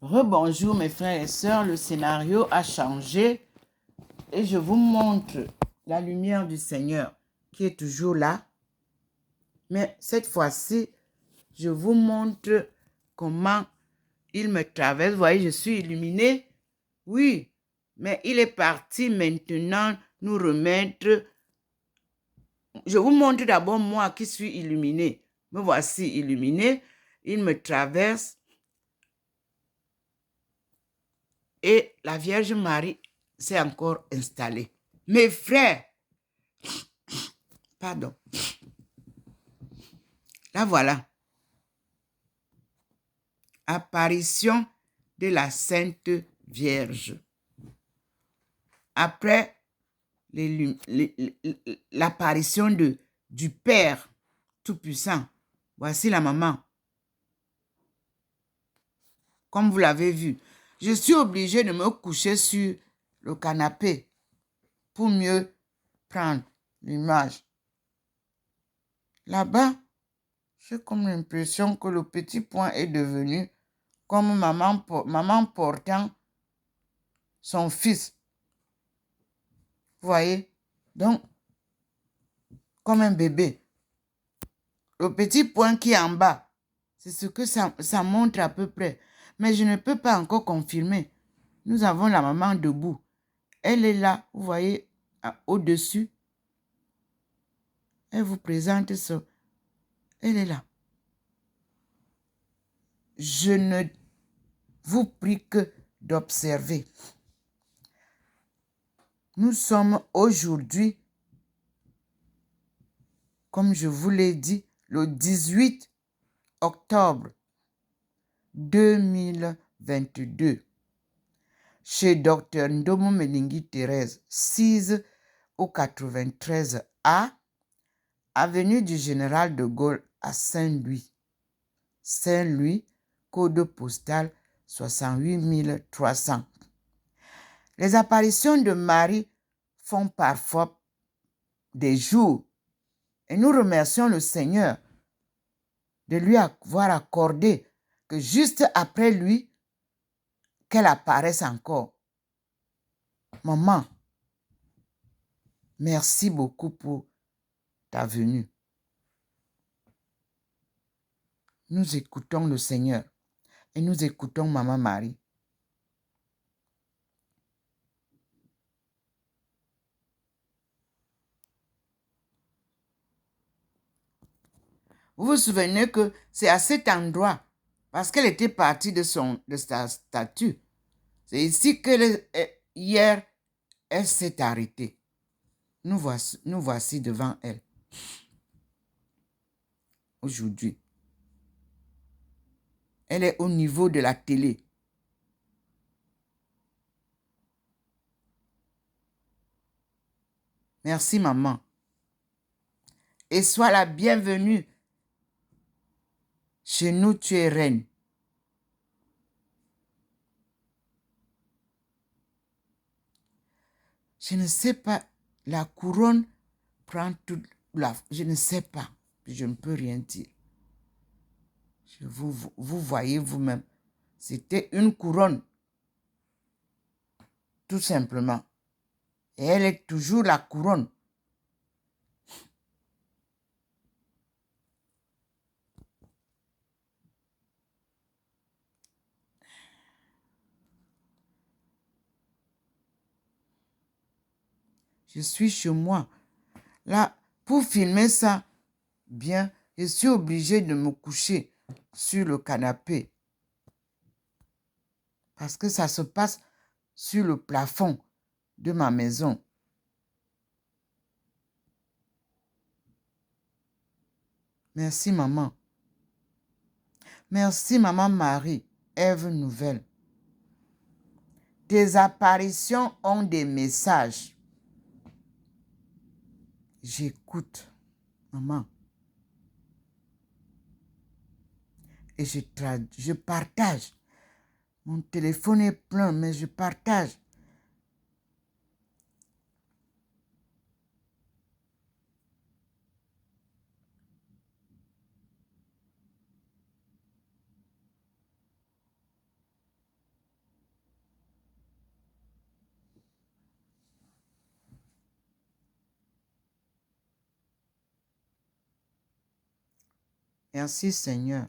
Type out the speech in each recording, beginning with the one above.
Rebonjour mes frères et sœurs, le scénario a changé et je vous montre la lumière du Seigneur qui est toujours là. Mais cette fois-ci, je vous montre comment il me traverse. Vous voyez, je suis illuminé. Oui, mais il est parti maintenant nous remettre. Je vous montre d'abord moi qui suis illuminé. Me voici illuminé. Il me traverse. Et la Vierge Marie s'est encore installée. Mes frères, pardon, la voilà. Apparition de la Sainte Vierge. Après l'apparition du Père Tout-Puissant, voici la maman. Comme vous l'avez vu, je suis obligée de me coucher sur le canapé pour mieux prendre l'image. Là-bas, j'ai comme l'impression que le petit point est devenu comme maman portant son fils. Vous voyez? Donc, comme un bébé. Le petit point qui est en bas, c'est ce que ça montre à peu près. Mais je ne peux pas encore confirmer. Nous avons la maman debout. Elle est là, vous voyez, au-dessus. Elle vous présente ça. Elle est là. Je ne vous prie que d'observer. Nous sommes aujourd'hui, comme je vous l'ai dit, le 18 octobre 2022. Chez Dr Ndomo Meningi Thérèse, 6 au 93A, avenue du Général de Gaulle à Saint-Louis. Saint-Louis, code postal 68 300. Les apparitions de Marie font parfois des jours et nous remercions le Seigneur de lui avoir accordé que juste après lui, qu'elle apparaisse encore. Maman, merci beaucoup pour ta venue. Nous écoutons le Seigneur et nous écoutons Maman Marie. Vous vous souvenez que c'est à cet endroit, parce qu'elle était partie de sa statue, c'est ici que hier, elle s'est arrêtée. Nous voici devant elle. Aujourd'hui. Elle est au niveau de la télé. Merci, maman. Et sois la bienvenue. Chez nous, tu es reine. Je ne sais pas, la couronne prend toute la... Je ne sais pas. Je ne peux rien dire. Vous voyez vous-même. C'était une couronne. Tout simplement. Et elle est toujours la couronne. Je suis chez moi. Là, pour filmer ça bien, je suis obligée de me coucher sur le canapé. Parce que ça se passe sur le plafond de ma maison. Merci, maman. Merci, maman Marie. Ève Nouvelle. Tes apparitions ont des messages. J'écoute, maman. Et je partage. Mon téléphone est plein, mais je partage. Merci Seigneur.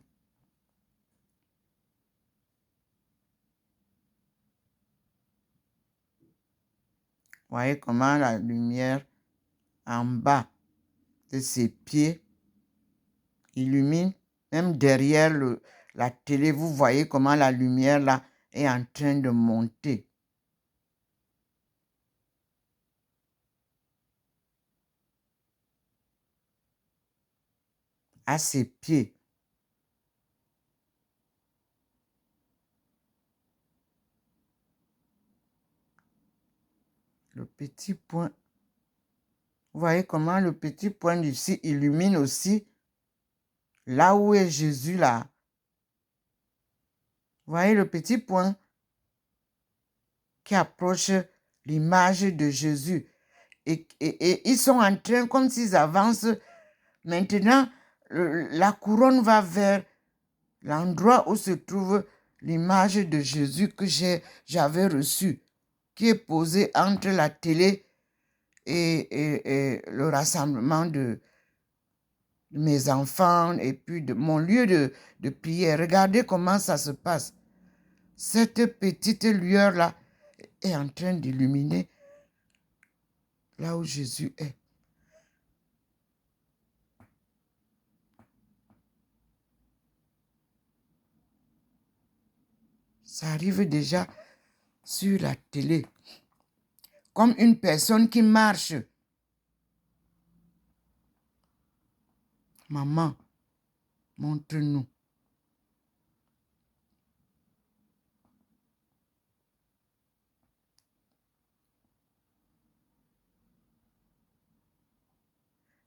Voyez comment la lumière en bas de ses pieds illumine. Même derrière la télé, vous voyez comment la lumière là est en train de monter. À ses pieds. Le petit point. Vous voyez comment le petit point ici illumine aussi là où est Jésus là. Vous voyez le petit point qui approche l'image de Jésus. Et ils sont en train, comme s'ils avancent. Maintenant, la couronne va vers l'endroit où se trouve l'image de Jésus que j'avais reçue, qui est posée entre la télé et le rassemblement de mes enfants et puis de mon lieu de prière. Regardez comment ça se passe. Cette petite lueur-là est en train d'illuminer là où Jésus est. Ça arrive déjà sur la télé. Comme une personne qui marche. Maman, montre-nous.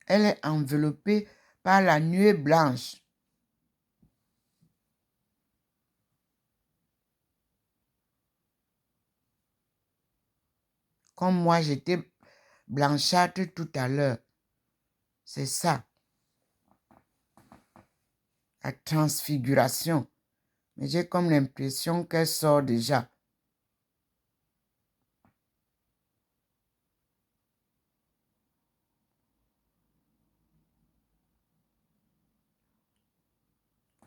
Elle est enveloppée par la nuée blanche. Comme moi, j'étais blanchâtre tout à l'heure. C'est ça. La transfiguration. Mais j'ai comme l'impression qu'elle sort déjà.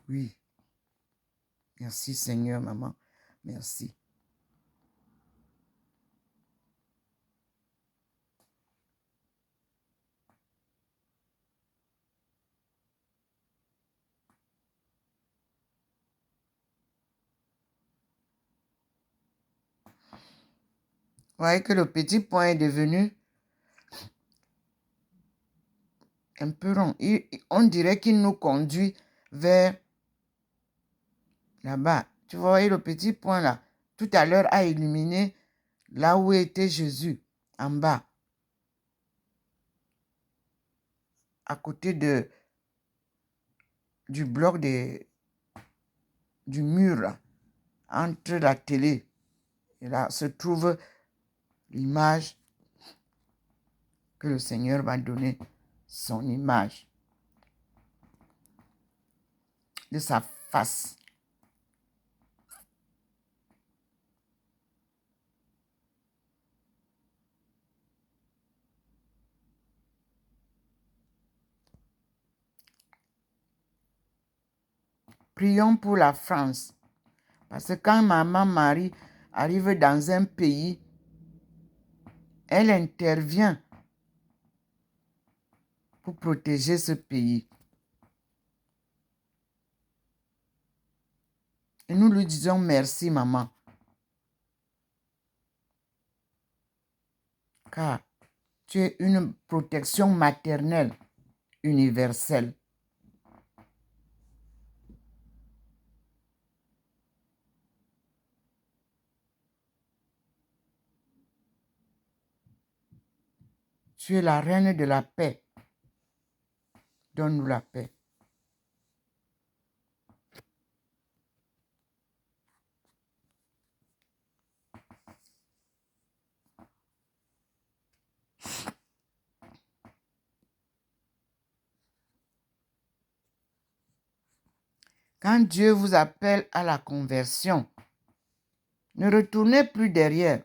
Oui. Merci Seigneur, maman. Merci. Vous voyez que le petit point est devenu un peu rond. On dirait qu'il nous conduit vers là-bas. Tu vois, le petit point là, tout à l'heure a illuminé là où était Jésus, en bas. À côté du bloc du mur, là, entre la télé. Et là se trouve l'image que le Seigneur va donner, son image de sa face. Prions pour la France. Parce que quand Maman Marie arrive dans un pays, elle intervient pour protéger ce pays. Et nous lui disons merci, maman. Car tu es une protection maternelle universelle. Tu es la reine de la paix. Donne-nous la paix. Quand Dieu vous appelle à la conversion, ne retournez plus derrière.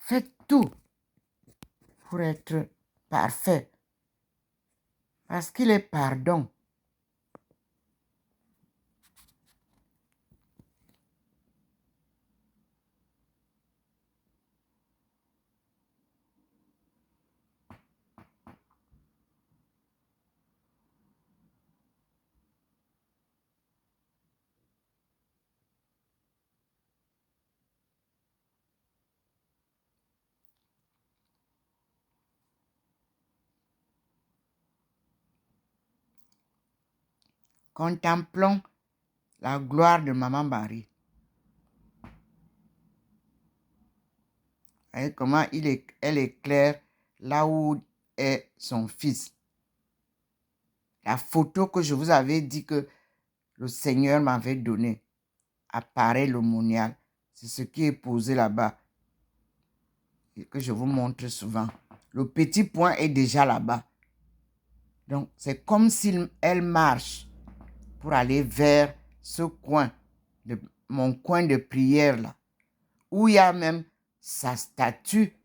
Faites tout pour être parfait Parce qu'il est pardon. Contemplons la gloire de Maman Marie. Voyez comment elle éclaire là où est son fils. La photo que je vous avais dit que le Seigneur m'avait donnée apparaît l'aumônial. C'est ce qui est posé là-bas et que je vous montre souvent. Le petit point est déjà là-bas. Donc, c'est comme si elle marche pour aller vers ce coin, mon coin de prière là, où il y a même sa statue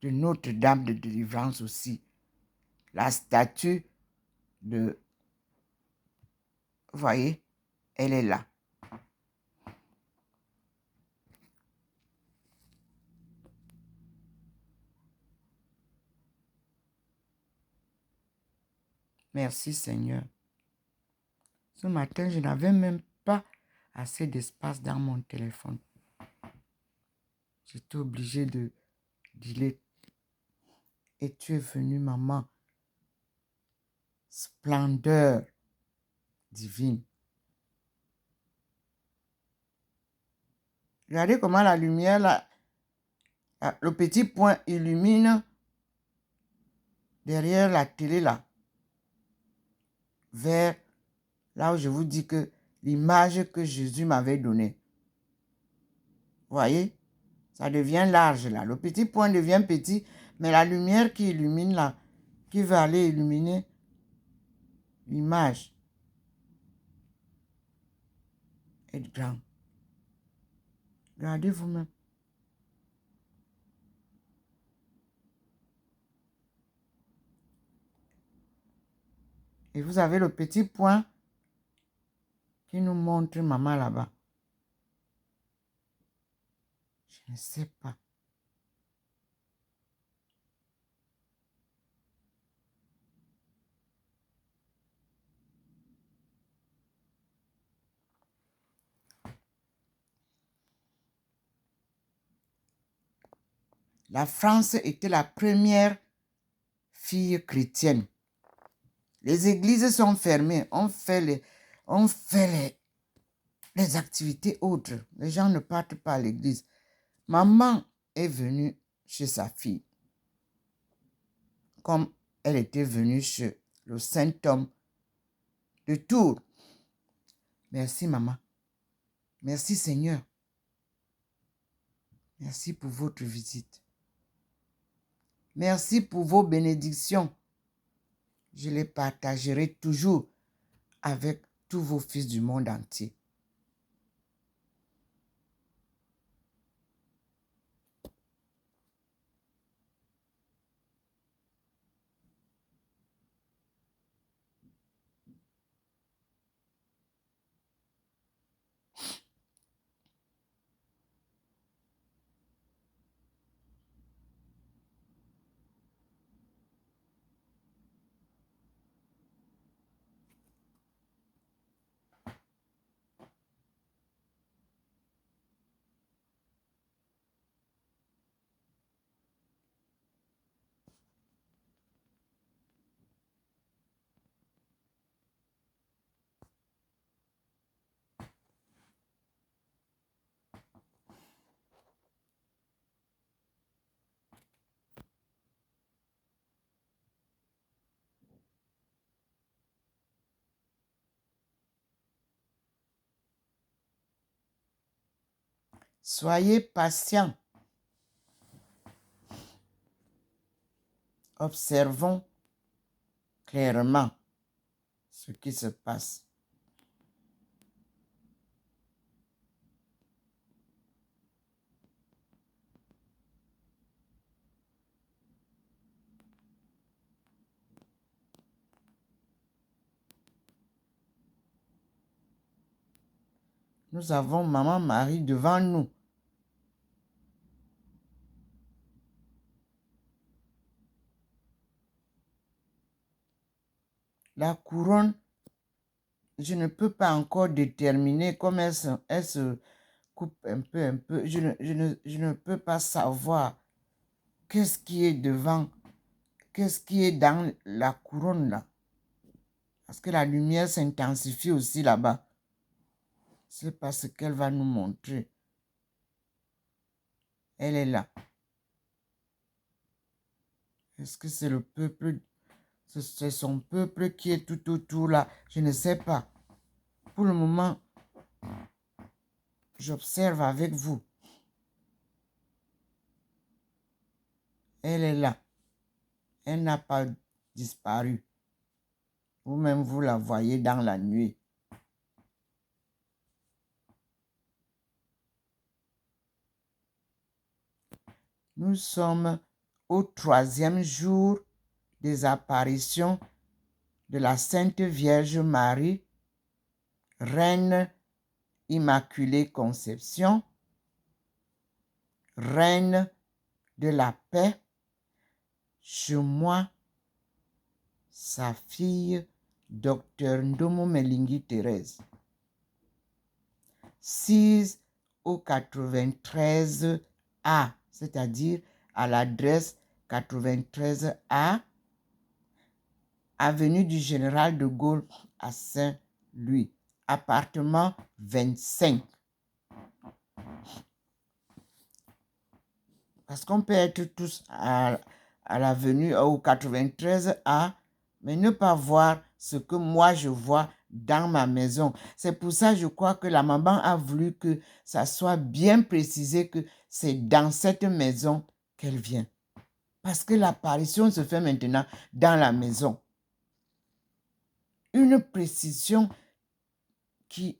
de Notre-Dame de délivrance aussi. La statue de... Vous voyez, elle est là. Merci Seigneur. Ce matin, je n'avais même pas assez d'espace dans mon téléphone. J'étais obligée de delete. Et tu es venue, maman. Splendeur divine. Regardez comment la lumière, là, le petit point illumine derrière la télé, là, vers là où je vous dis que l'image que Jésus m'avait donnée. Vous voyez? Ça devient large, là. Le petit point devient petit, mais la lumière qui illumine, là, qui va aller illuminer l'image est grande. Regardez vous-même. Et vous avez le petit point qui nous montre maman là-bas. Je ne sais pas. La France était la première fille chrétienne. Les églises sont fermées. On fait les activités autres. Les gens ne partent pas à l'église. Maman est venue chez sa fille, comme elle était venue chez le saint homme de Tours. Merci, maman. Merci, Seigneur. Merci pour votre visite. Merci pour vos bénédictions. Je les partagerai toujours avec tous vos fils du monde entier. Soyez patients. Observons clairement ce qui se passe. Nous avons Maman Marie devant nous. La couronne, je ne peux pas encore déterminer comment elle se coupe un peu. Je ne peux pas savoir qu'est-ce qui est devant, qu'est-ce qui est dans la couronne là. Parce que la lumière s'intensifie aussi là-bas. C'est pas ce qu'elle va nous montrer. Elle est là. Est-ce que c'est le peuple, c'est son peuple qui est tout autour là? Je ne sais pas. Pour le moment, j'observe avec vous. Elle est là. Elle n'a pas disparu. Vous-même, vous la voyez dans la nuit. Nous sommes au 3e jour des apparitions de la Sainte Vierge Marie, Reine Immaculée Conception, Reine de la paix, chez moi, sa fille, Dr Ndomo Melingi Thérèse. 6 au 93A, c'est-à-dire à l'adresse 93A, avenue du Général de Gaulle à Saint-Louis, appartement 25. Parce qu'on peut être tous à l'avenue au 93A, mais ne pas voir ce que moi je vois dans ma maison. C'est pour ça que je crois que la maman a voulu que ça soit bien précisé que c'est dans cette maison qu'elle vient. Parce que l'apparition se fait maintenant dans la maison. Une précision qui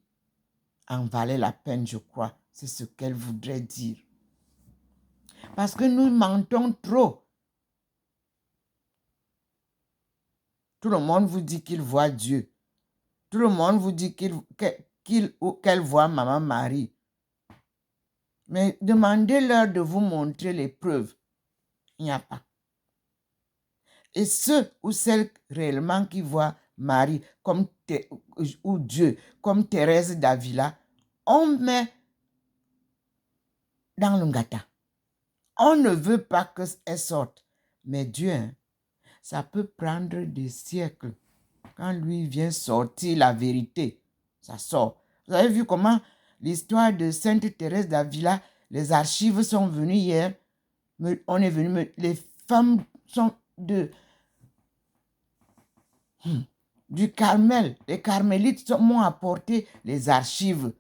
en valait la peine, je crois. C'est ce qu'elle voudrait dire. Parce que nous mentons trop. Tout le monde vous dit qu'il voit Dieu. Tout le monde vous dit qu'elle voit Maman Marie. Mais demandez-leur de vous montrer les preuves. Il n'y a pas. Et ceux ou celles réellement qui voient Marie ou Dieu, comme Thérèse d'Avila, on met dans le ngata. On ne veut pas qu'elle sorte. Mais Dieu, ça peut prendre des siècles. Quand lui vient sortir la vérité, ça sort. Vous avez vu comment l'histoire de Sainte Thérèse d'Avila, les archives sont venues hier. On est venu, les femmes sont du Carmel. Les carmélites m'ont apporté les archives.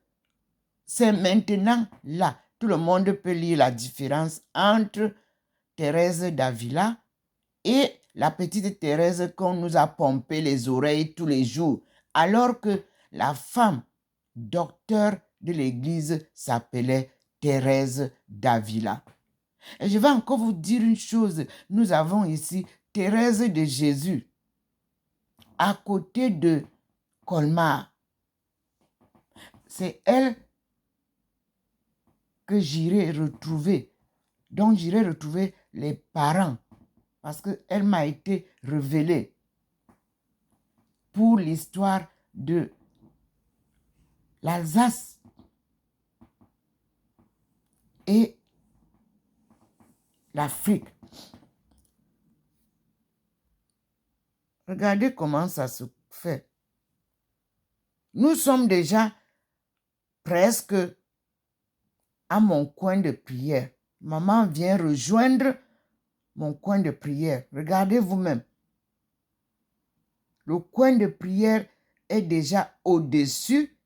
C'est maintenant là. Tout le monde peut lire la différence entre Thérèse d'Avila et la petite Thérèse qu'on nous a pompé les oreilles tous les jours. Alors que la femme docteur de l'église s'appelait Thérèse d'Avila. Et je vais encore vous dire une chose. Nous avons ici Thérèse de Jésus à côté de Colmar. C'est elle que j'irai retrouver, dont j'irai retrouver les parents, parce qu'elle m'a été révélée pour l'histoire de l'Alsace et l'Afrique. Regardez comment ça se fait. Nous sommes déjà presque à mon coin de prière. Maman vient rejoindre mon coin de prière. Regardez vous-même. Le coin de prière est déjà au-dessus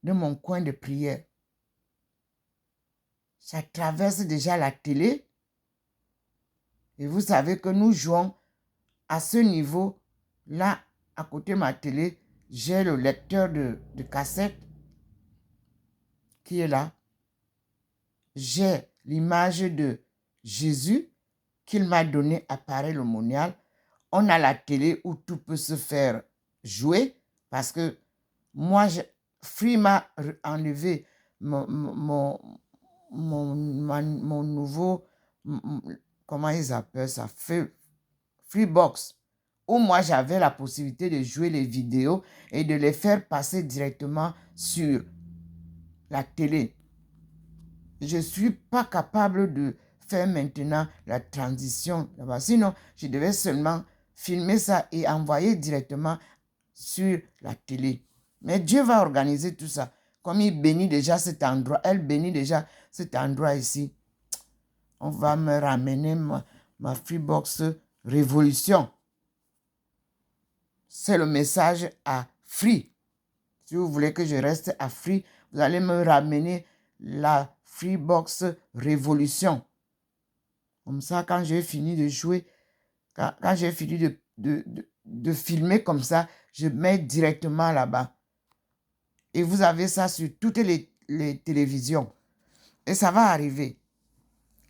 de mon coin de prière. Ça traverse déjà la télé. Et vous savez que nous jouons à ce niveau. Là, à côté de ma télé, j'ai le lecteur de cassette qui est là. J'ai l'image de Jésus qu'il m'a donné à Paray-le-Monial. On a la télé où tout peut se faire jouer parce que moi, Free m'a enlevé mon nouveau, comment ils appellent ça, Freebox, où moi j'avais la possibilité de jouer les vidéos et de les faire passer directement sur la télé. Je ne suis pas capable de faire maintenant la transition là-bas. Sinon, je devais seulement filmer ça et envoyer directement sur la télé. Mais Dieu va organiser tout ça. Comme il bénit déjà cet endroit, elle bénit déjà cet endroit ici. On va me ramener ma Freebox Révolution. C'est le message à Free. Si vous voulez que je reste à Free, vous allez me ramener la Freebox Révolution. Comme ça, quand j'ai fini de jouer, quand j'ai fini de filmer comme ça, je mets directement là-bas. Et vous avez ça sur toutes les télévisions. Et ça va arriver.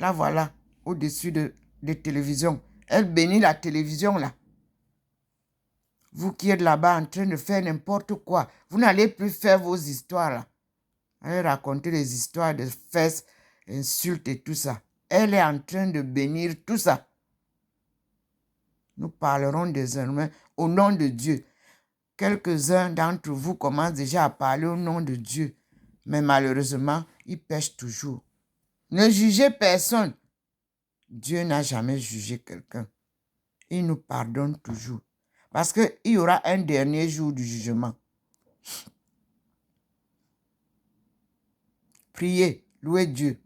Là, voilà, au-dessus des télévisions. Elle bénit la télévision, là. Vous qui êtes là-bas en train de faire n'importe quoi, vous n'allez plus faire vos histoires, là. Allez raconter des histoires de fesses, insultes et tout ça. Elle est en train de bénir tout ça. Nous parlerons désormais au nom de Dieu. Quelques-uns d'entre vous commencent déjà à parler au nom de Dieu. Mais malheureusement, ils pêchent toujours. Ne jugez personne. Dieu n'a jamais jugé quelqu'un. Il nous pardonne toujours. Parce qu'il y aura un dernier jour du jugement. Priez, louez Dieu.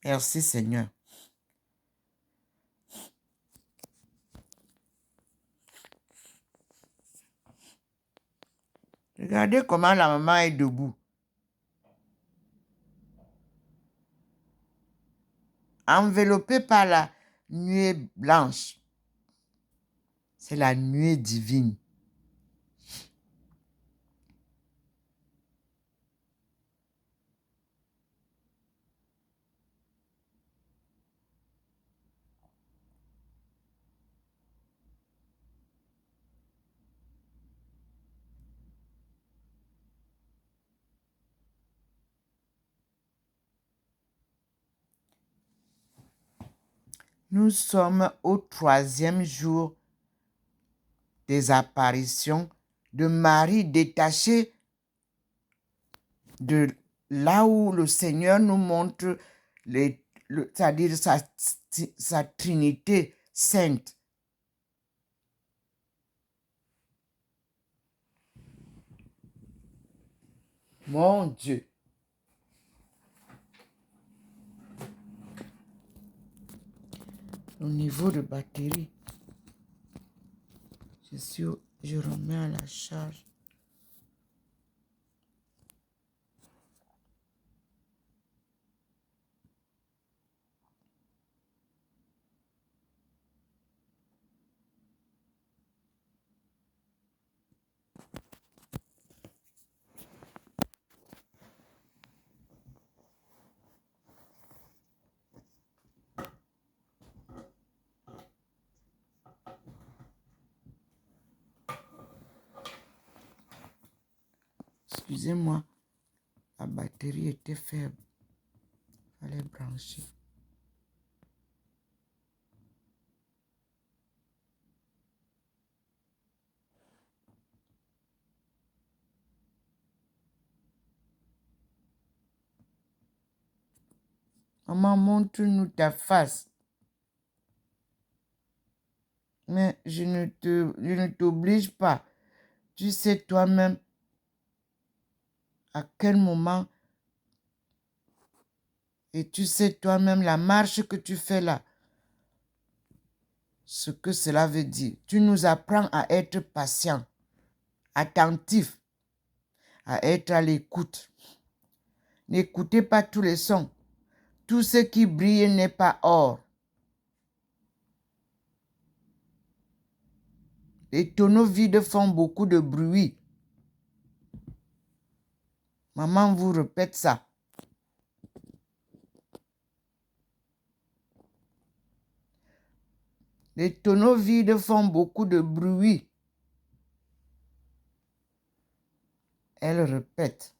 Merci Seigneur. Regardez comment la maman est debout. Enveloppée par la nuée blanche. C'est la nuée divine. Nous sommes au 3e jour des apparitions de Marie détachée de là où le Seigneur nous montre c'est-à-dire sa Trinité sainte. Mon Dieu. Au niveau de batterie, je remets à la charge. Excusez-moi, la batterie était faible. Il fallait brancher. Maman, montre-nous ta face. Mais je ne t'oblige pas. Tu sais toi-même à quel moment et tu sais toi-même la marche que tu fais là. Ce que cela veut dire. Tu nous apprends à être patient, attentif, à être à l'écoute. N'écoutez pas tous les sons. Tout ce qui brille n'est pas or. Les tonneaux vides font beaucoup de bruit. Maman vous répète ça. Les tonneaux vides font beaucoup de bruit. Elle répète.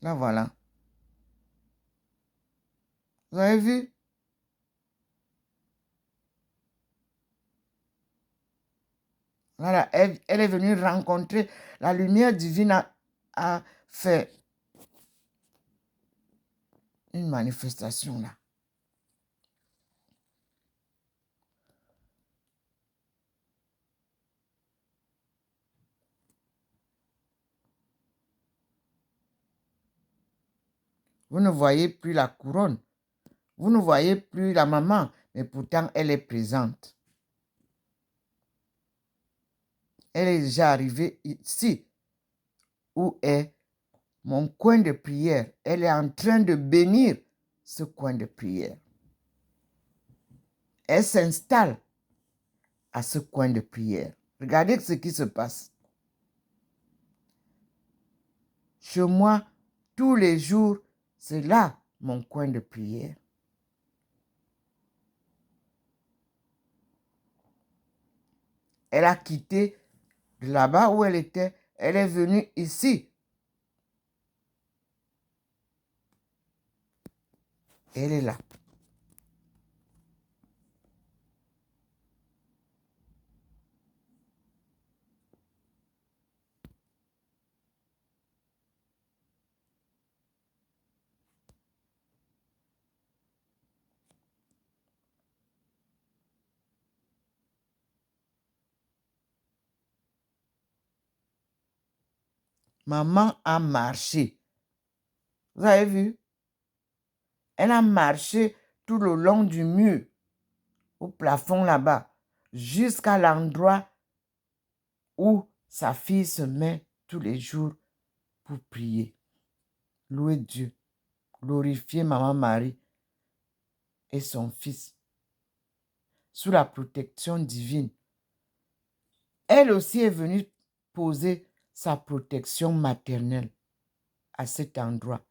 Là, voilà. Vous avez vu? Voilà, elle est venue rencontrer la lumière divine a fait une manifestation là. Vous ne voyez plus la couronne. Vous ne voyez plus la maman, mais pourtant elle est présente. Elle est déjà arrivée ici, où est mon coin de prière. Elle est en train de bénir ce coin de prière. Elle s'installe à ce coin de prière. Regardez ce qui se passe. Chez moi, tous les jours, c'est là mon coin de prière. Elle a quitté de là-bas où elle était. Elle est venue ici. Elle est là. Maman a marché. Vous avez vu? Elle a marché tout le long du mur, au plafond là-bas, jusqu'à l'endroit où sa fille se met tous les jours pour prier. Louer Dieu, glorifier Maman Marie et son fils sous la protection divine. Elle aussi est venue poser sa protection maternelle à cet endroit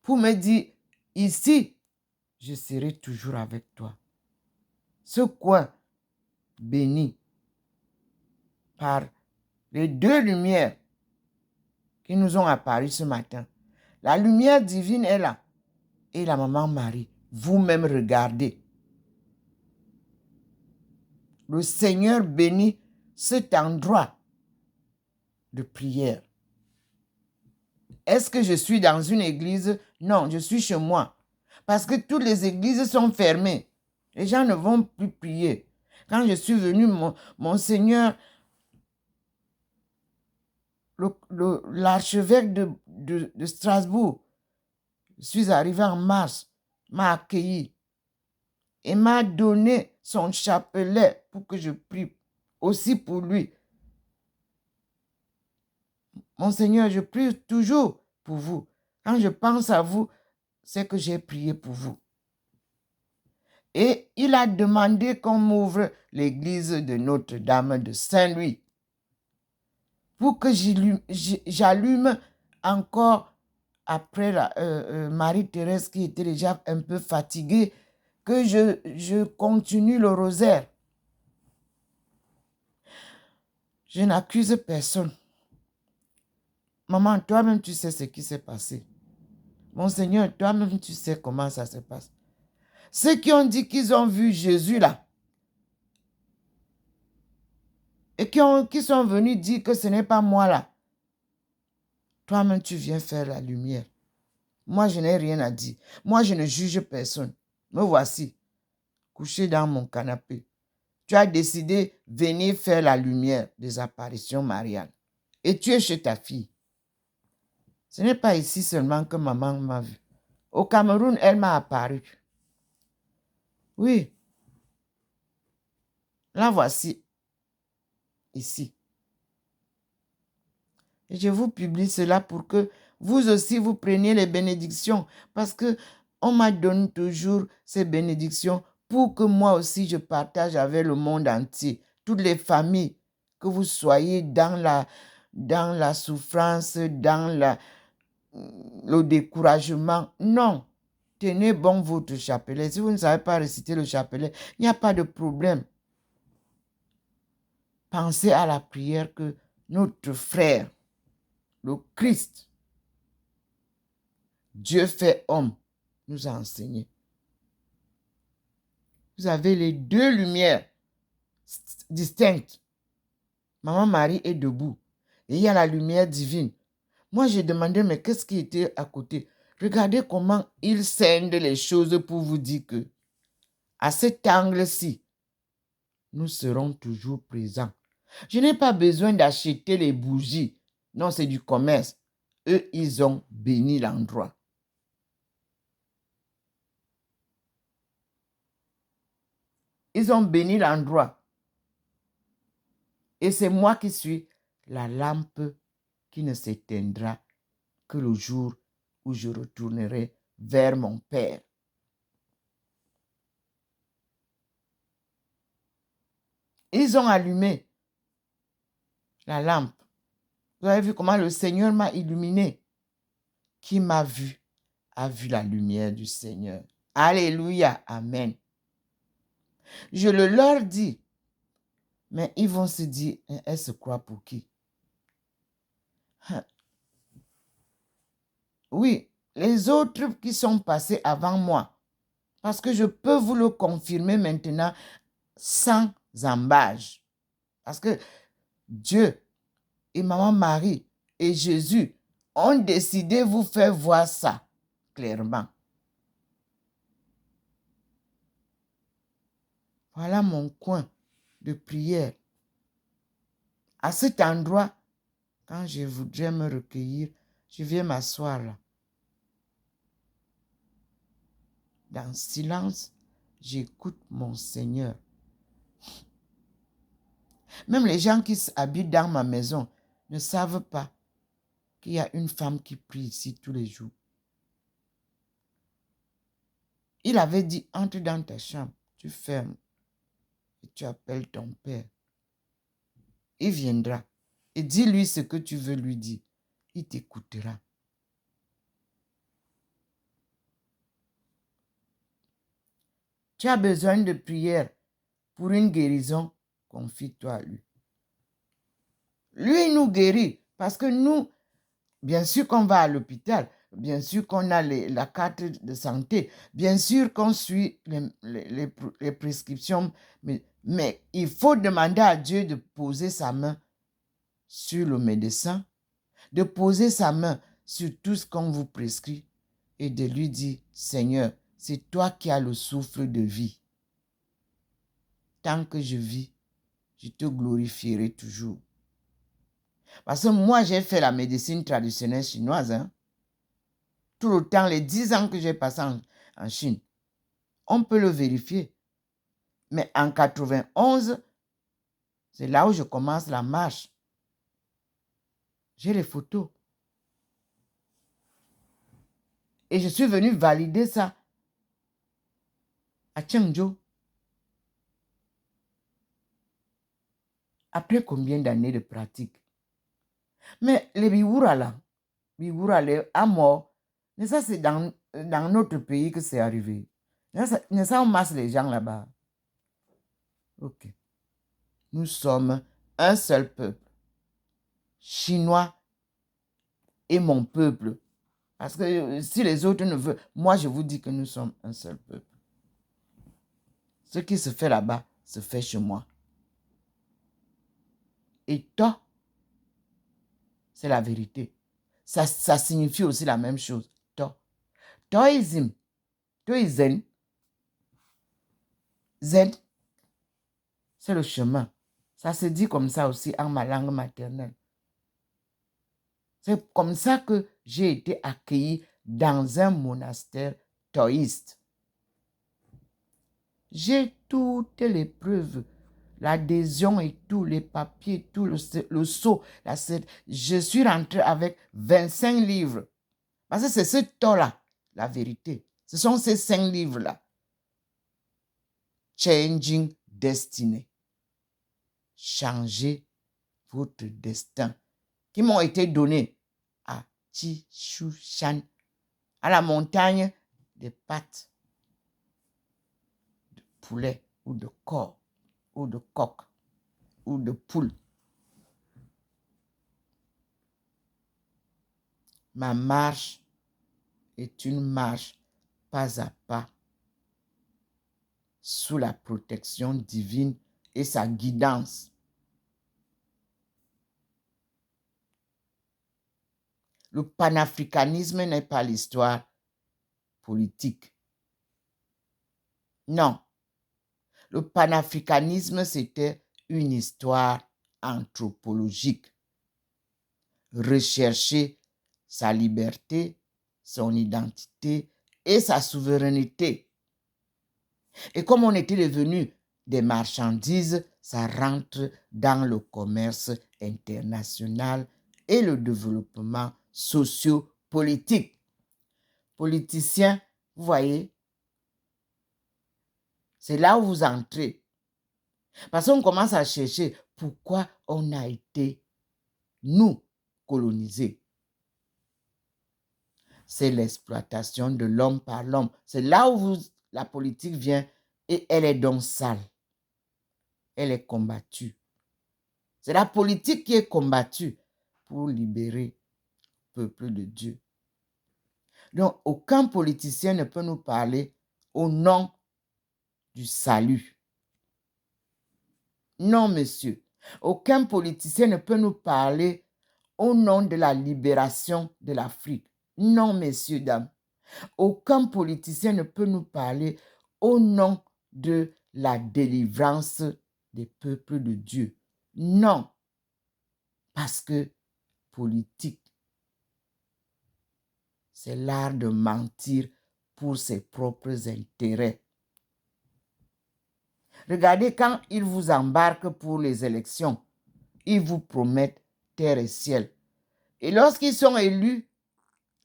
pour me dire, ici, je serai toujours avec toi. Ce coin béni par les deux lumières qui nous ont apparu ce matin. La lumière divine est là. Et la maman Marie, vous-même regardez. Le Seigneur bénit cet endroit de prière. Est-ce que je suis dans une église? Non, je suis chez moi. Parce que toutes les églises sont fermées. Les gens ne vont plus prier. Quand je suis venu, mon Seigneur, l'archevêque de Strasbourg, je suis arrivé en mars, m'a accueilli et m'a donné son chapelet pour que je prie aussi pour lui. Mon Seigneur, je prie toujours pour vous. Quand je pense à vous, c'est que j'ai prié pour vous. Et il a demandé qu'on m'ouvre l'église de Notre-Dame de Saint-Louis pour que j'allume encore après Marie-Thérèse qui était déjà un peu fatiguée, que je continue le rosaire. Je n'accuse personne. Maman, toi-même, tu sais ce qui s'est passé. Mon Seigneur, toi-même, tu sais comment ça se passe. Ceux qui ont dit qu'ils ont vu Jésus là, et qui sont venus dire que ce n'est pas moi là, toi-même, tu viens faire la lumière. Moi, je n'ai rien à dire. Moi, je ne juge personne. Me voici, couché dans mon canapé. Tu as décidé de venir faire la lumière des apparitions mariales. Et tu es chez ta fille. Ce n'est pas ici seulement que maman m'a vu. Au Cameroun, elle m'a apparu. Oui. La voici. Ici. Et je vous publie cela pour que vous aussi vous preniez les bénédictions. Parce que on m'a donné toujours ces bénédictions pour que moi aussi je partage avec le monde entier. Toutes les familles, que vous soyez dans la souffrance, dans le découragement. Non. tenez bon votre chapelet. Si vous ne savez pas réciter le chapelet, il n'y a pas de problème. Pensez à la prière que notre frère, le Christ, Dieu fait homme, nous a enseigné. Vous avez les deux lumières distinctes. Maman Marie est debout. Et il y a la lumière divine. Moi, j'ai demandé, mais qu'est-ce qui était à côté? Regardez comment il scinde les choses pour vous dire que à cet angle-ci, nous serons toujours présents. Je n'ai pas besoin d'acheter les bougies. Non, c'est du commerce. Eux, ils ont béni l'endroit. Ils ont béni l'endroit. Et c'est moi qui suis la lampe qui ne s'éteindra que le jour où je retournerai vers mon Père. Ils ont allumé la lampe. Vous avez vu comment le Seigneur m'a illuminé. Qui m'a vu a vu la lumière du Seigneur. Alléluia, amen. Je le leur dis, mais ils vont se dire, elle se croit pour qui? Oui, les autres qui sont passés avant moi, parce que je peux vous le confirmer maintenant sans embâge. Parce que Dieu et Maman Marie et Jésus ont décidé de vous faire voir ça clairement. Voilà mon coin de prière. À cet endroit, quand je voudrais me recueillir, je viens m'asseoir là. Dans le silence, j'écoute mon Seigneur. Même les gens qui habitent dans ma maison ne savent pas qu'il y a une femme qui prie ici tous les jours. Il avait dit, entre dans ta chambre, tu fermes et tu appelles ton père. Il viendra et dis-lui ce que tu veux lui dire. Il t'écoutera. Tu as besoin de prière pour une guérison, confie-toi à lui. Lui, il nous guérit parce que nous, bien sûr qu'on va à l'hôpital, bien sûr qu'on a la carte de santé, bien sûr qu'on suit les prescriptions, mais il faut demander à Dieu de poser sa main sur le médecin, de poser sa main sur tout ce qu'on vous prescrit et de lui dire, Seigneur, c'est toi qui as le souffle de vie. Tant que je vis, je te glorifierai toujours. Parce que moi, j'ai fait la médecine traditionnelle chinoise. Tout le temps, les 10 ans que j'ai passé en Chine, on peut le vérifier. Mais en 91, c'est là où je commence la marche. J'ai les photos. Et je suis venu valider ça à Chengzhou. Après combien d'années de pratique? Mais les Biwoura là, les Amor, mais ça c'est dans notre pays que c'est arrivé. Mais ça on masse les gens là-bas. Ok. Nous sommes un seul peuple. Chinois et mon peuple. Parce que si les autres ne veulent, moi je vous dis que nous sommes un seul peuple. Ce qui se fait là-bas se fait chez moi. Et toi, c'est la vérité. Ça signifie aussi la même chose. Toi. Toism. Toizen. Z. C'est le chemin. Ça se dit comme ça aussi en ma langue maternelle. C'est comme ça que j'ai été accueilli dans un monastère taoïste. J'ai toutes les preuves, l'adhésion et tous les papiers, tout le sceau. Je suis rentré avec 25 livres. Parce que c'est ce temps-là, la vérité. Ce sont ces 5 livres-là. Changing Destiny. Changer votre destin. Qui m'ont été donnés à Chishushan, à la montagne des pattes de poulet ou de porc ou de coq ou de poule. Ma marche est une marche pas à pas sous la protection divine et sa guidance. Le panafricanisme n'est pas l'histoire politique. Non. Le panafricanisme, c'était une histoire anthropologique. Rechercher sa liberté, son identité et sa souveraineté. Et comme on était devenu des marchandises, ça rentre dans le commerce international et le développement socio-politique. Politiciens, vous voyez, c'est là où vous entrez. Parce qu'on commence à chercher pourquoi on a été, nous, colonisés. C'est l'exploitation de l'homme par l'homme. C'est là où la politique vient et elle est donc sale. Elle est combattue. C'est la politique qui est combattue pour libérer le peuple de Dieu. Donc, aucun politicien ne peut nous parler au nom du salut. Non, monsieur. Aucun politicien ne peut nous parler au nom de la libération de l'Afrique. Non, messieurs, dames. Aucun politicien ne peut nous parler au nom de la délivrance des peuples de Dieu. Non. Parce que politique, c'est l'art de mentir pour ses propres intérêts. Regardez, quand ils vous embarquent pour les élections, ils vous promettent terre et ciel. Et lorsqu'ils sont élus,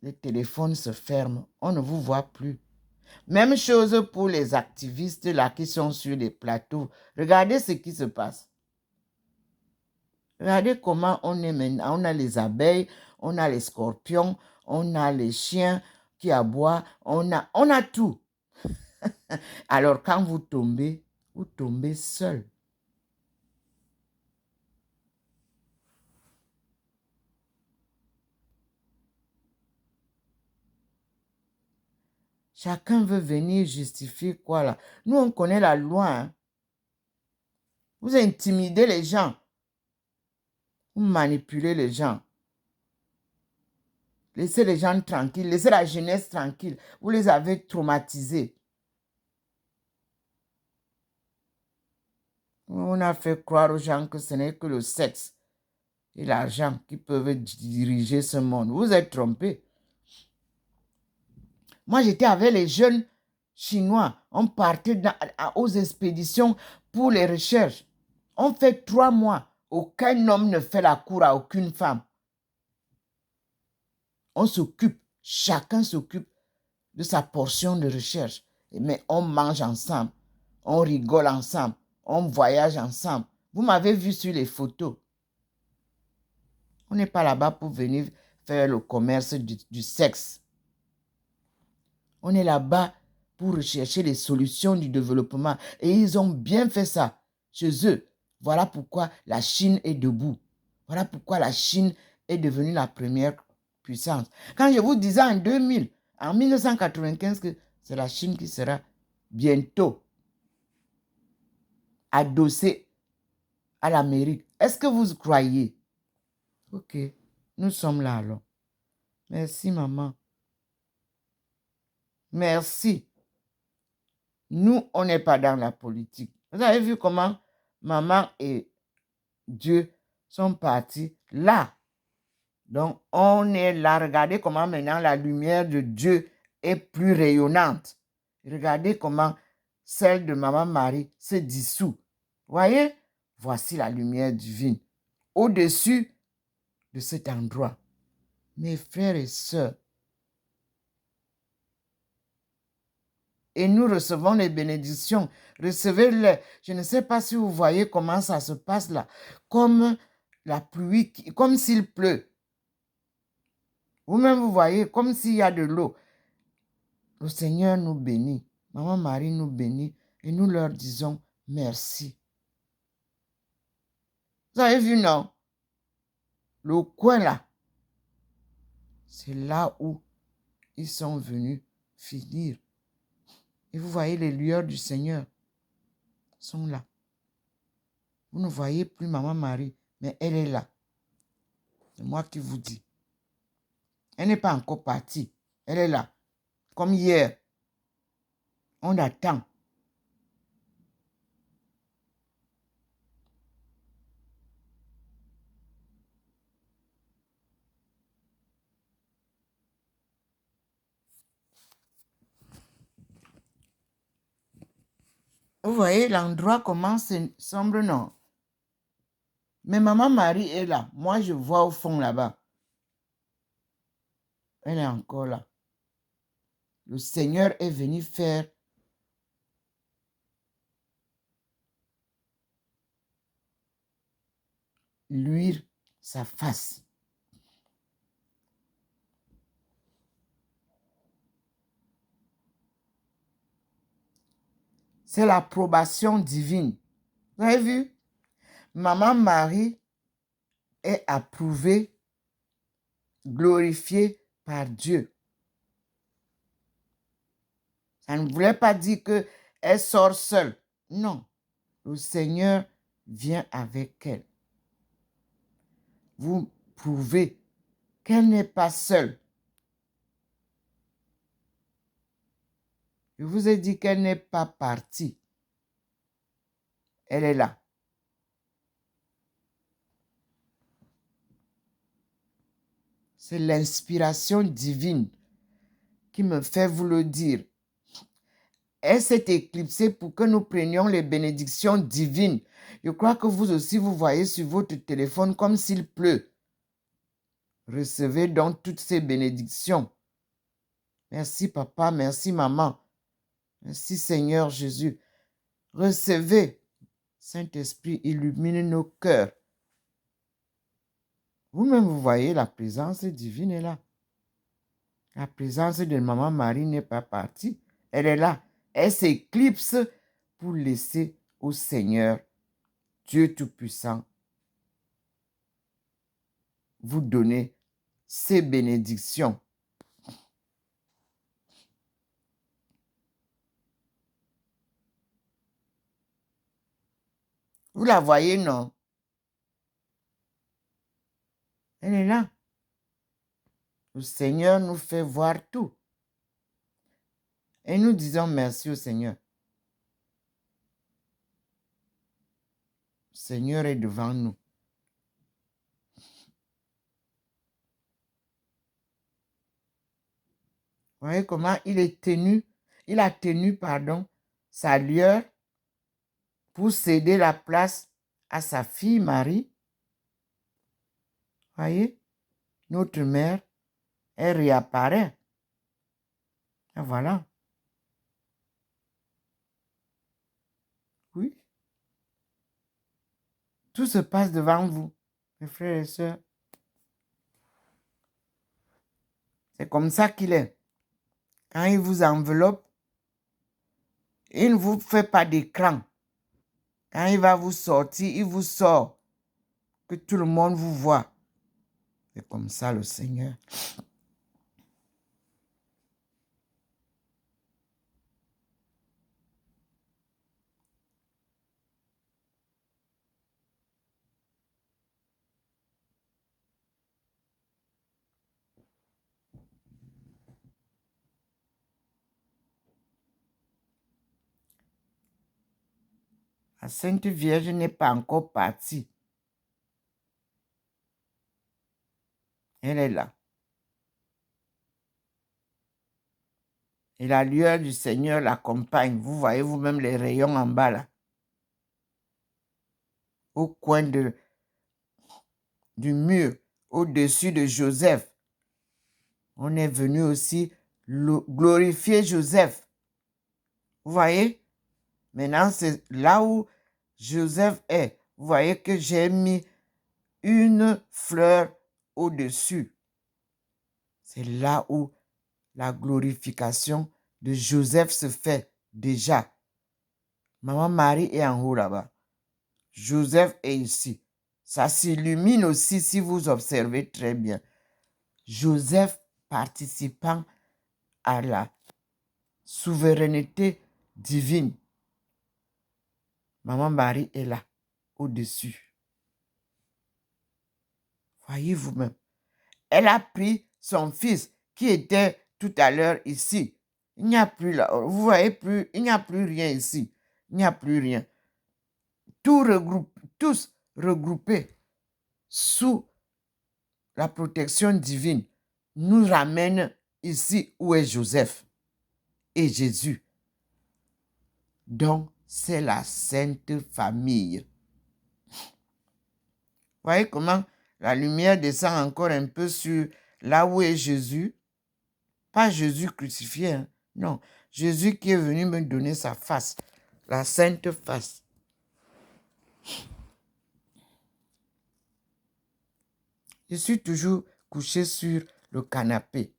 les téléphones se ferment, on ne vous voit plus. Même chose pour les activistes là qui sont sur les plateaux. Regardez ce qui se passe. Regardez comment on est maintenant. On a les abeilles, on a les scorpions, on a les chiens qui aboient, on a tout. Alors quand vous tombez seul. Chacun veut venir justifier quoi là? Nous, on connaît la loi. Hein? Vous intimidez les gens. Vous manipulez les gens. Laissez les gens tranquilles. Laissez la jeunesse tranquille. Vous les avez traumatisés. On a fait croire aux gens que ce n'est que le sexe et l'argent qui peuvent diriger ce monde. Vous êtes trompés. Moi, j'étais avec les jeunes Chinois. On partait aux expéditions pour les recherches. On fait 3 mois. Aucun homme ne fait la cour à aucune femme. On s'occupe, chacun s'occupe de sa portion de recherche. Mais on mange ensemble, on rigole ensemble, on voyage ensemble. Vous m'avez vu sur les photos. On n'est pas là-bas pour venir faire le commerce du sexe. On est là-bas pour rechercher les solutions du développement. Et ils ont bien fait ça chez eux. Voilà pourquoi la Chine est debout. Voilà pourquoi la Chine est devenue la première puissance. Quand je vous disais en 2000, en 1995, que c'est la Chine qui sera bientôt adossée à l'Amérique, est-ce que vous croyez? Ok, nous sommes là alors. Merci maman. Merci. Nous, on n'est pas dans la politique. Vous avez vu comment maman et Dieu sont partis là. Donc, on est là. Regardez comment maintenant la lumière de Dieu est plus rayonnante. Regardez comment celle de maman Marie se dissout. Voyez? Voici la lumière divine au-dessus de cet endroit. Mes frères et sœurs, et nous recevons les bénédictions. Recevez-les. Je ne sais pas si vous voyez comment ça se passe là. Comme la pluie, comme s'il pleut. Vous-même, vous voyez, comme s'il y a de l'eau. Le Seigneur nous bénit. Maman Marie nous bénit. Et nous leur disons merci. Vous avez vu, non? Le coin là, c'est là où ils sont venus finir. Et vous voyez, les lueurs du Seigneur sont là. Vous ne voyez plus Maman Marie, mais elle est là. C'est moi qui vous dis. Elle n'est pas encore partie. Elle est là. Comme hier. On attend. Vous voyez l'endroit comment semble, non? Mais Maman Marie est là. Moi, je vois au fond là-bas. Elle est encore là. Le Seigneur est venu faire luire sa face. C'est l'approbation divine. Vous avez vu? Maman Marie est approuvée, glorifiée par Dieu. Ça ne voulait pas dire qu'elle sort seule. Non. Le Seigneur vient avec elle. Vous prouvez qu'elle n'est pas seule. Je vous ai dit qu'elle n'est pas partie. Elle est là. C'est l'inspiration divine qui me fait vous le dire. Elle s'est éclipsée pour que nous prenions les bénédictions divines. Je crois que vous aussi, vous voyez sur votre téléphone comme s'il pleut. Recevez donc toutes ces bénédictions. Merci papa, merci maman. Merci Seigneur Jésus. Recevez. Saint-Esprit, illumine nos cœurs. Vous-même, vous voyez, la présence divine est là. La présence de Maman Marie n'est pas partie. Elle est là. Elle s'éclipse pour laisser au Seigneur, Dieu Tout-Puissant, vous donner ses bénédictions. Vous la voyez, non? Elle est là. Le Seigneur nous fait voir tout. Et nous disons merci au Seigneur. Le Seigneur est devant nous. Vous voyez comment il a tenu, sa lueur pour céder la place à sa fille Marie. Voyez, notre mère, elle réapparaît. Et voilà. Oui. Tout se passe devant vous, mes frères et sœurs. C'est comme ça qu'il est. Quand il vous enveloppe, il ne vous fait pas d'écran. Quand il va vous sortir, il vous sort. Que tout le monde vous voit. C'est comme ça le Seigneur. La Sainte Vierge n'est pas encore partie. Elle est là. Et la lueur du Seigneur l'accompagne. Vous voyez vous-même les rayons en bas là. Au coin du mur, au-dessus de Joseph. On est venu aussi glorifier Joseph. Vous voyez? Maintenant, c'est là où Joseph est. Vous voyez que j'ai mis une fleur au-dessus. C'est là où la glorification de Joseph se fait déjà. Maman Marie est en haut là-bas. Joseph est ici. Ça s'illumine aussi si vous observez très bien. Joseph participant à la souveraineté divine. Maman Marie est là, au-dessus. Voyez vous-même. Elle a pris son fils qui était tout à l'heure ici. Il n'y a plus là. Vous voyez plus, il n'y a plus rien ici. Il n'y a plus rien. Tous regroupés sous la protection divine nous ramène ici où est Joseph et Jésus. Donc, c'est la Sainte Famille. Voyez comment la lumière descend encore un peu sur là où est Jésus. Pas Jésus crucifié, hein. Non. Jésus qui est venu me donner sa face, la Sainte Face. Je suis toujours couché sur le canapé.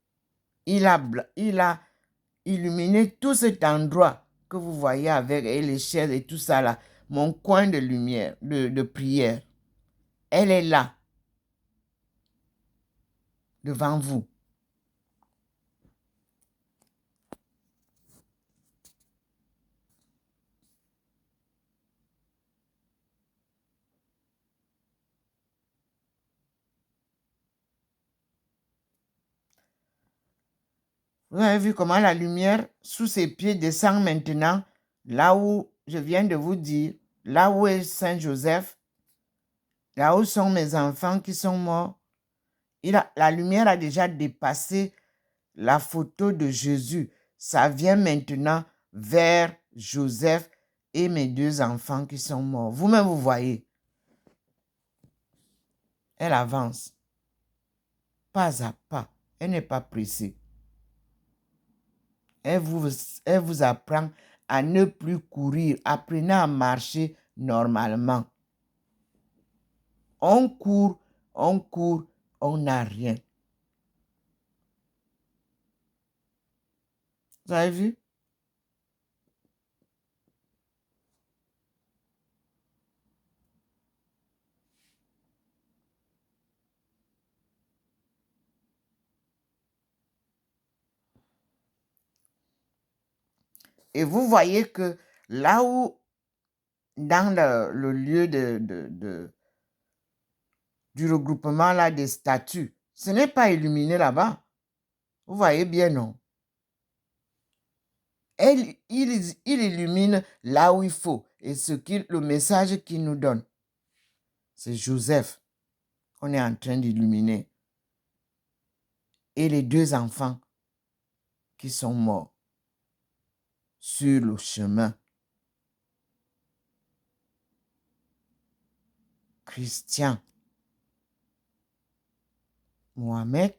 Il a illuminé tout cet endroit que vous voyez avec les chaises et tout ça là. Mon coin de lumière, de prière. Elle est là, devant vous. Vous avez vu comment la lumière sous ses pieds descend maintenant, là où je viens de vous dire, là où est Saint Joseph, là où sont mes enfants qui sont morts. La lumière a déjà dépassé la photo de Jésus. Ça vient maintenant vers Joseph et mes deux enfants qui sont morts. Vous-même, vous voyez. Elle avance. Pas à pas. Elle n'est pas pressée. Elle vous apprend à ne plus courir. Apprenez à marcher normalement. On court, on n'a rien. Vous avez vu? Et vous voyez que là où, dans le lieu du regroupement là des statues, ce n'est pas illuminé là-bas. Vous voyez bien, non? Il illumine là où il faut. Et le message qu'il nous donne, c'est Joseph qu'on est en train d'illuminer. Et les deux enfants qui sont morts sur le chemin. Christian, Mohamed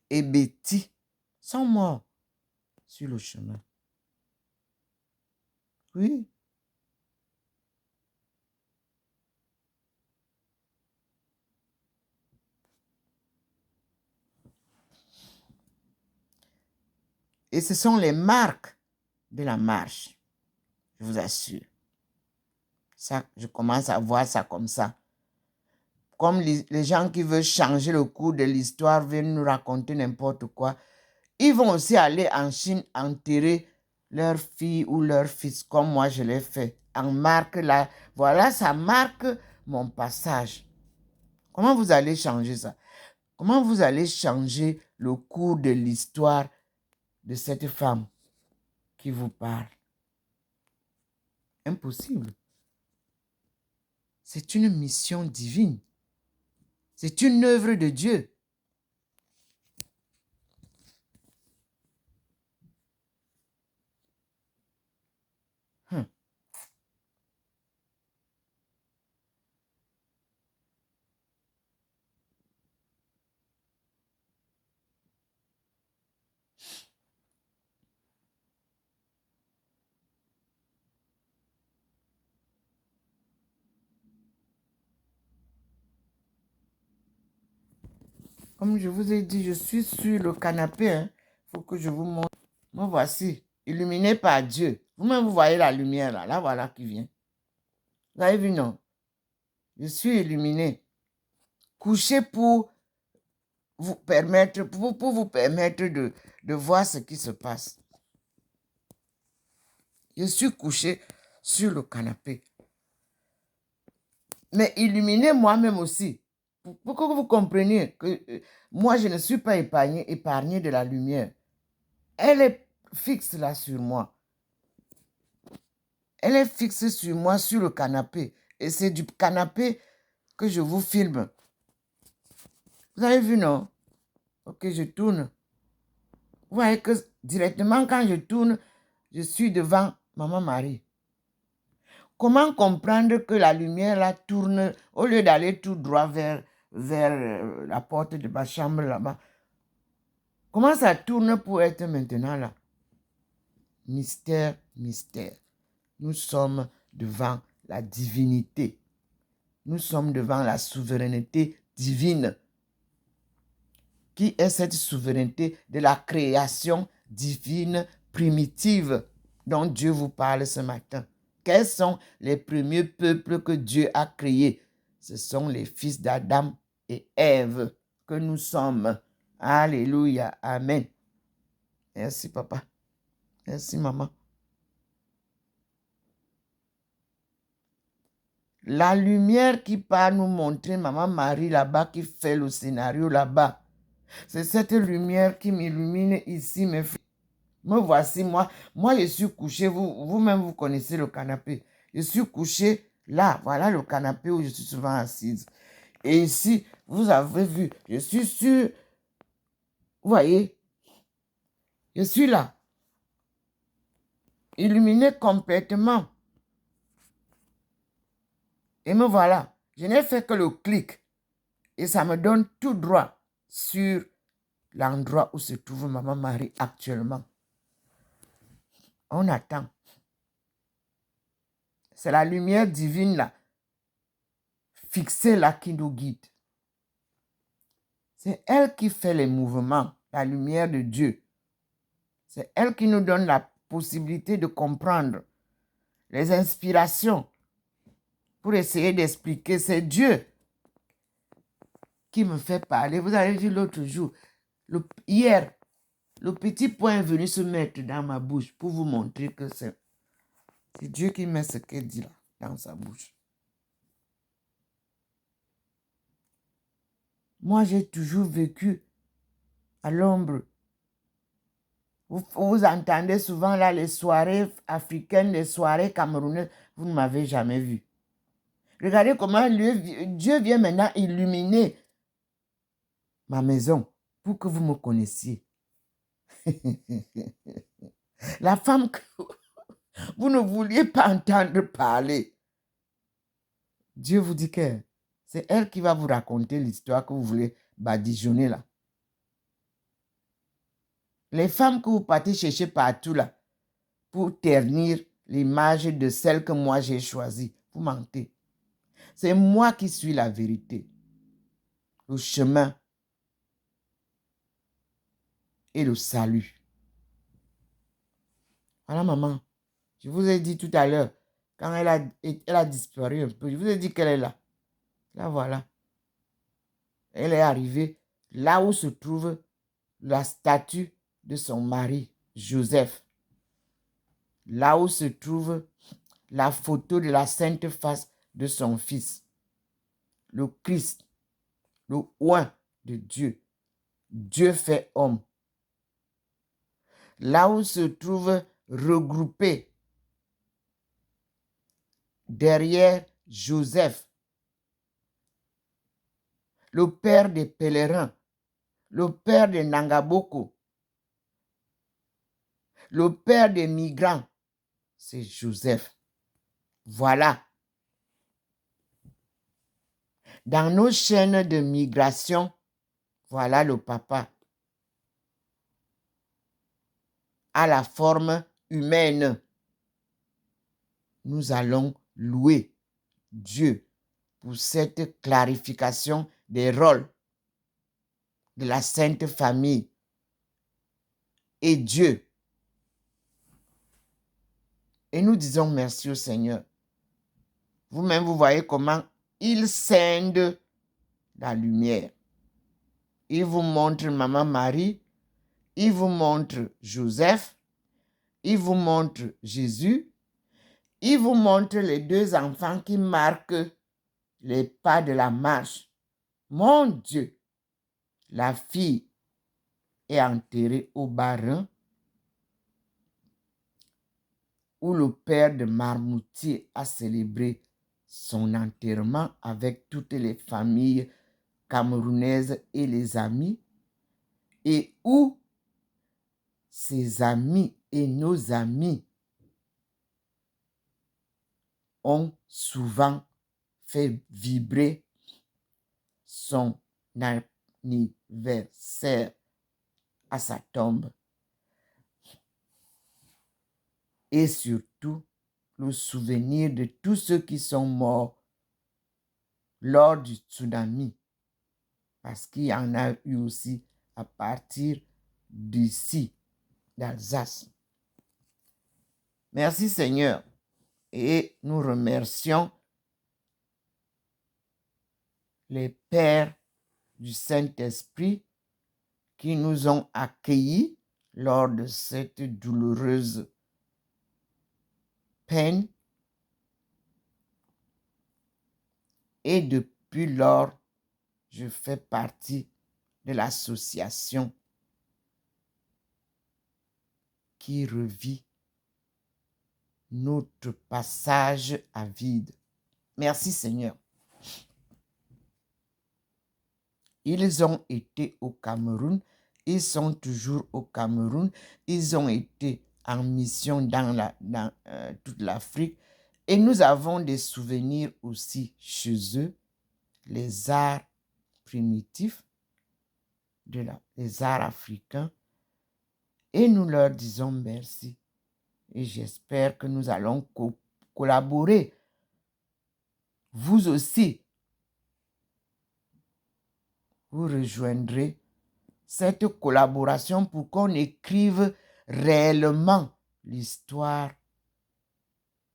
et Betty sont morts sur le chemin. Oui. Et ce sont les marques de la marche, je vous assure. Ça, je commence à voir ça comme ça. Comme les gens qui veulent changer le cours de l'histoire, viennent nous raconter n'importe quoi. Ils vont aussi aller en Chine enterrer leur fille ou leur fils, comme moi je l'ai fait. En marque là, voilà, ça marque mon passage. Comment vous allez changer ça? Comment vous allez changer le cours de l'histoire de cette femme qui vous parle? Impossible. C'est une mission divine. C'est une œuvre de Dieu. Comme je vous ai dit, je suis sur le canapé. Il faut que je vous montre. Me voici, illuminé par Dieu. Vous-même, vous voyez la lumière là. Là, voilà qui vient. Vous avez vu, non? Je suis illuminé. Couché pour vous permettre, pour vous permettre de voir ce qui se passe. Je suis couché sur le canapé. Mais illuminé moi-même aussi. Pour que vous compreniez que moi, je ne suis pas épargné de la lumière. Elle est fixe là sur moi. Elle est fixe sur moi, sur le canapé. Et c'est du canapé que je vous filme. Vous avez vu, non? Ok, je tourne. Vous voyez que directement quand je tourne, je suis devant Maman Marie. Comment comprendre que la lumière là tourne au lieu d'aller tout droit vers la porte de ma chambre là-bas? Comment ça tourne pour être maintenant là? Mystère, mystère. Nous sommes devant la divinité. Nous sommes devant la souveraineté divine. Qui est cette souveraineté de la création divine primitive dont Dieu vous parle ce matin? Quels sont les premiers peuples que Dieu a créés? Ce sont les fils d'Adam et Ève que nous sommes. Alléluia. Amen. Merci, papa. Merci, maman. La lumière qui part nous montrer Maman Marie là-bas, qui fait le scénario là-bas, c'est cette lumière qui m'illumine ici, mes frères. Me voici, moi je suis couché, vous-même vous connaissez le canapé. Je suis couché là, voilà le canapé où je suis souvent assise. Et ici, vous avez vu, je suis sur, vous voyez, je suis là, illuminé complètement. Et me voilà, je n'ai fait que le clic. Et ça me donne tout droit sur l'endroit où se trouve Maman Marie actuellement. On attend. C'est la lumière divine là, fixée là, qui nous guide. C'est elle qui fait les mouvements, la lumière de Dieu. C'est elle qui nous donne la possibilité de comprendre les inspirations pour essayer d'expliquer. C'est Dieu qui me fait parler. Vous avez vu l'autre jour, hier, le petit point est venu se mettre dans ma bouche pour vous montrer que c'est Dieu qui met ce qu'elle dit là dans sa bouche. Moi, j'ai toujours vécu à l'ombre. Vous entendez souvent là les soirées africaines, les soirées camerounaises. Vous ne m'avez jamais vu. Regardez comment Dieu vient maintenant illuminer ma maison pour que vous me connaissiez. La femme que vous ne vouliez pas entendre parler. Dieu vous dit que c'est elle qui va vous raconter l'histoire que vous voulez badigeonner là. Les femmes que vous partez chercher partout là pour ternir l'image de celle que moi j'ai choisie, vous mentez. C'est moi qui suis la vérité, le chemin et le salut. Voilà, maman. Je vous ai dit tout à l'heure, quand elle a disparu un peu, je vous ai dit qu'elle est là. Là, voilà. Elle est arrivée là où se trouve la statue de son mari, Joseph. Là où se trouve la photo de la sainte face de son fils. Le Christ, le oint de Dieu. Dieu fait homme. Là où se trouve regroupé derrière Joseph, le père des pèlerins, le père des Nangaboko, le père des migrants, c'est Joseph. Voilà. Dans nos chaînes de migration, voilà le papa. À la forme humaine. Nous allons louer Dieu pour cette clarification des rôles de la Sainte Famille. Et Dieu Et nous disons merci au Seigneur. Vous-même, vous voyez comment il scinde la lumière. Il vous montre Maman Marie, il vous montre Joseph, il vous montre Jésus, il vous montre les deux enfants qui marquent les pas de la marche. Mon Dieu, la fille est enterrée au Bas-Rhin où le père de Marmoutier a célébré son enterrement avec toutes les familles camerounaises et les amis, et où ses amis et nos amis ont souvent fait vibrer son anniversaire à sa tombe. Et surtout, le souvenir de tous ceux qui sont morts lors du tsunami, parce qu'il y en a eu aussi à partir d'ici, d'Alsace. Merci Seigneur, et nous remercions les pères du Saint-Esprit qui nous ont accueillis lors de cette douloureuse peine. Et depuis lors, je fais partie de l'association qui revit notre passage à vide. Merci Seigneur. Ils ont été au Cameroun, ils sont toujours au Cameroun, ils ont été en mission dans toute l'Afrique et nous avons des souvenirs aussi chez eux, les arts primitifs, les arts africains, et nous leur disons merci. Et j'espère que nous allons collaborer. Vous aussi, vous rejoindrez cette collaboration pour qu'on écrive réellement l'histoire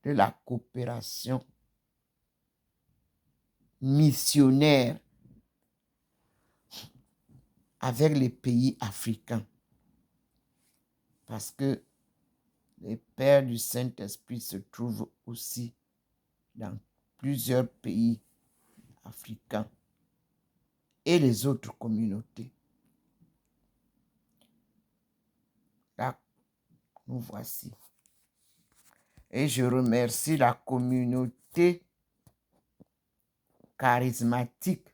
de la coopération missionnaire avec les pays africains. Parce que les pères du Saint-Esprit se trouvent aussi dans plusieurs pays africains et les autres communautés. Là, nous voici. Et je remercie la communauté charismatique.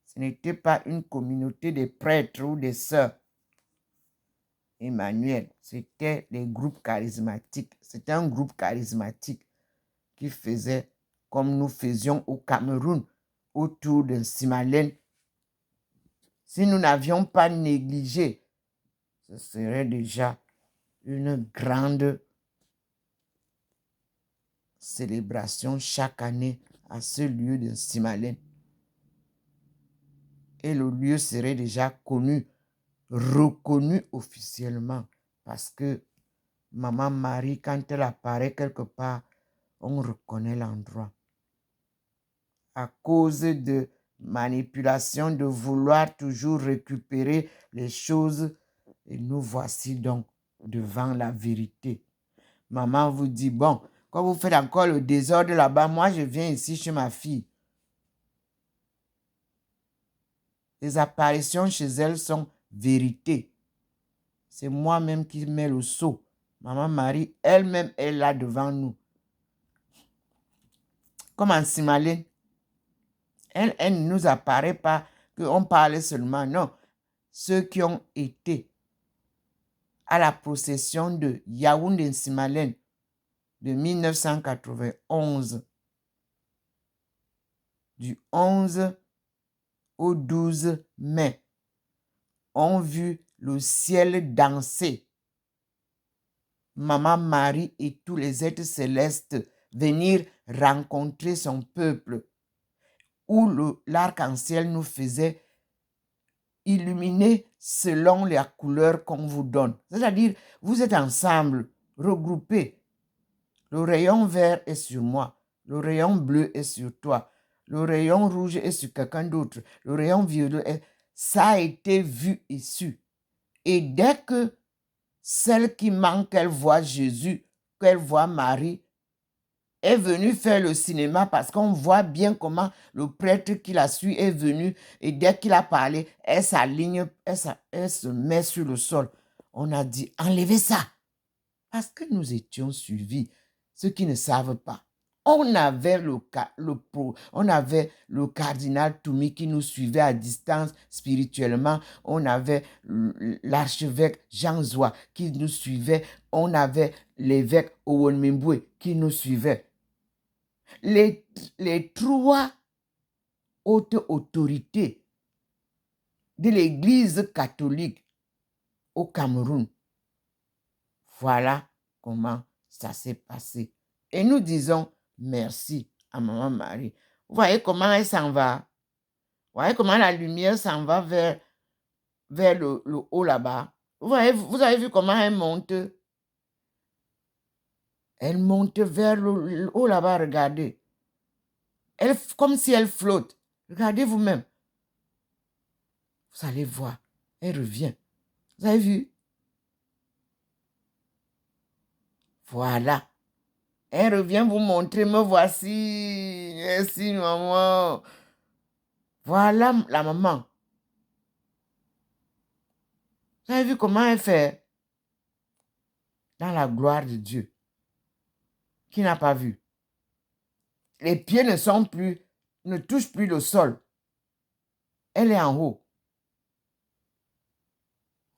Ce n'était pas une communauté de prêtres ou des sœurs. Emmanuel, c'était les groupes charismatiques. C'était un groupe charismatique qui faisait comme nous faisions au Cameroun autour d'un Simalène. Si nous n'avions pas négligé, ce serait déjà une grande célébration chaque année à ce lieu de Simalène. Et le lieu serait déjà connu, reconnu officiellement, parce que Maman Marie, quand elle apparaît quelque part, on reconnaît l'endroit. À cause de manipulation, de vouloir toujours récupérer les choses, et nous voici donc devant la vérité. Maman vous dit, bon, quand vous faites encore le désordre là-bas, moi je viens ici chez ma fille. Les apparitions chez elle sont vérité. C'est moi-même qui mets le sceau. Maman Marie, elle-même, est là devant nous. Comme en Simalène. Elle ne nous apparaît pas qu'on parlait seulement. Non. Ceux qui ont été à la procession de Yaoundé Simalène de 1991, du 11 au 12 mai, ont vu le ciel danser. Maman Marie et tous les êtres célestes venir rencontrer son peuple, où l'arc-en-ciel nous faisait illuminer selon la couleur qu'on vous donne. C'est-à-dire, vous êtes ensemble, regroupés, Le rayon vert est sur moi. Le rayon bleu est sur toi. Le rayon rouge est sur quelqu'un d'autre. Le rayon violet est... Ça a été vu et su. Et dès que celle qui manque, qu'elle voit Jésus, qu'elle voit Marie, est venue faire le cinéma parce qu'on voit bien comment le prêtre qui la suit est venu et dès qu'il a parlé, elle s'aligne, elle se met sur le sol. On a dit, enlevez ça. Parce que nous étions suivis, ceux qui ne savent pas. On avait on avait le cardinal Toumi qui nous suivait à distance spirituellement. On avait l'archevêque Jean Zoua qui nous suivait. On avait l'évêque Owen Mimbwe qui nous suivait. Les trois hautes autorités de l'Église catholique au Cameroun. Voilà comment ça s'est passé. Et nous disons merci à Maman Marie. Vous voyez comment elle s'en va? Vous voyez comment la lumière s'en va vers le haut là-bas? Vous avez vu comment elle monte? Elle monte vers le haut là-bas, regardez. Comme si elle flotte. Regardez vous-même. Vous allez voir. Elle revient. Vous avez vu? Voilà. Elle revient vous montrer, me voici. Merci, maman. Voilà la maman. Vous avez vu comment elle fait? Dans la gloire de Dieu. Qui n'a pas vu? Les pieds ne touchent plus le sol. Elle est en haut.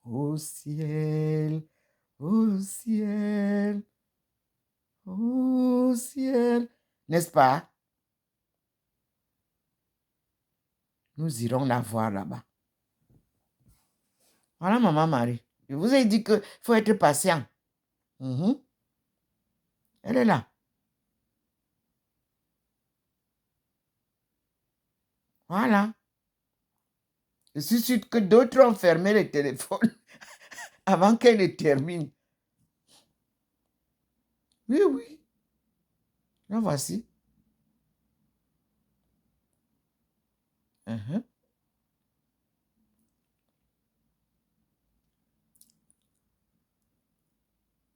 Au ciel, au ciel, au ciel. N'est-ce pas? Nous irons la voir là-bas. Voilà, Maman Marie. Je vous ai dit qu'il faut être patient. Elle est là. Voilà. Je suis sûre que d'autres ont fermé le téléphone avant qu'elle ne termine. Oui, oui. La voici. Vous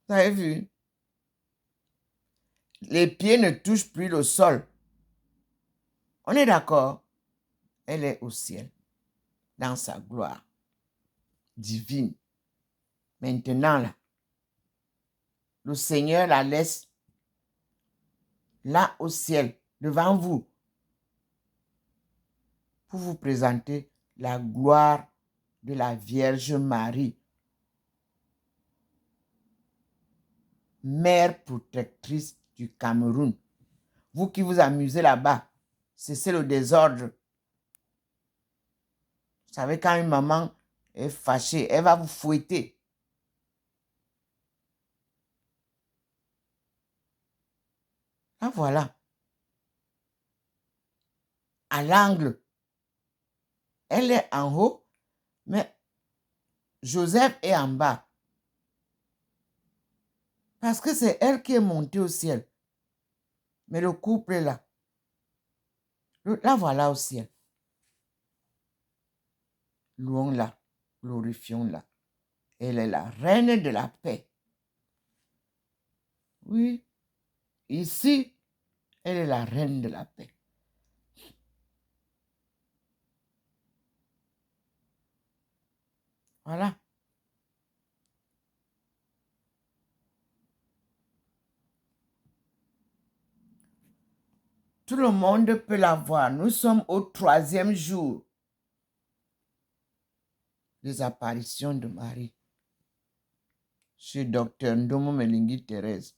avez vu? Les pieds ne touchent plus le sol. On est d'accord? Elle est au ciel, dans sa gloire divine. Maintenant, là, le Seigneur la laisse là au ciel, devant vous, pour vous présenter la gloire de la Vierge Marie, mère protectrice du Cameroun. Vous qui vous amusez là-bas, cessez le désordre. Vous savez, quand une maman est fâchée, elle va vous fouetter. Ah, voilà. À l'angle. Elle est en haut, mais Joseph est en bas. Parce que c'est elle qui est montée au ciel. Mais le couple est là. La voilà au ciel. Louons-la, glorifions-la. Elle est la reine de la paix. Oui, ici, elle est la reine de la paix. Voilà. Tout le monde peut la voir. Nous sommes au 3e jour des apparitions de Marie chez Dr Ndomo Melingi Thérèse,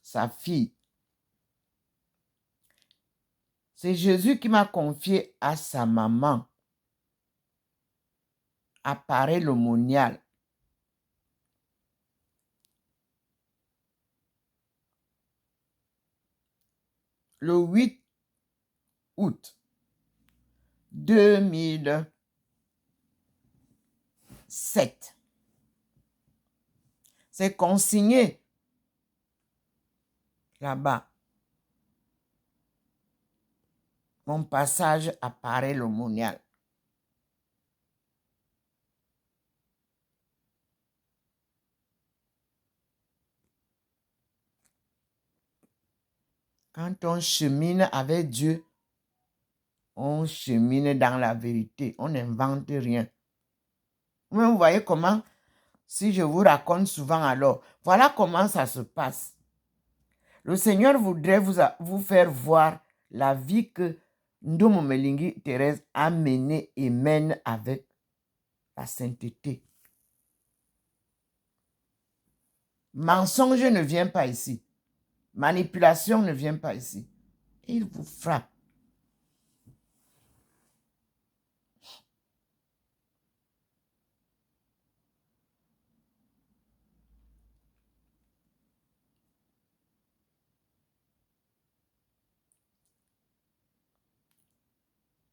sa fille. C'est Jésus qui m'a confié à sa maman, appareil l'aumônial. Le 8 août 2007. C'est consigné là-bas. Mon passage apparaît le monial. Quand on chemine avec Dieu, on chemine dans la vérité. On n'invente rien. Mais vous voyez comment, si je vous raconte souvent alors, voilà comment ça se passe. Le Seigneur voudrait vous faire voir la vie que Ndomo Melingi Thérèse a menée et mène avec la sainteté. Mensonge ne vient pas ici. Manipulation ne vient pas ici. Il vous frappe.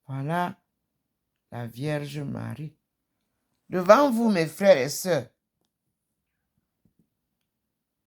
Voilà la Vierge Marie. Devant vous, mes frères et sœurs,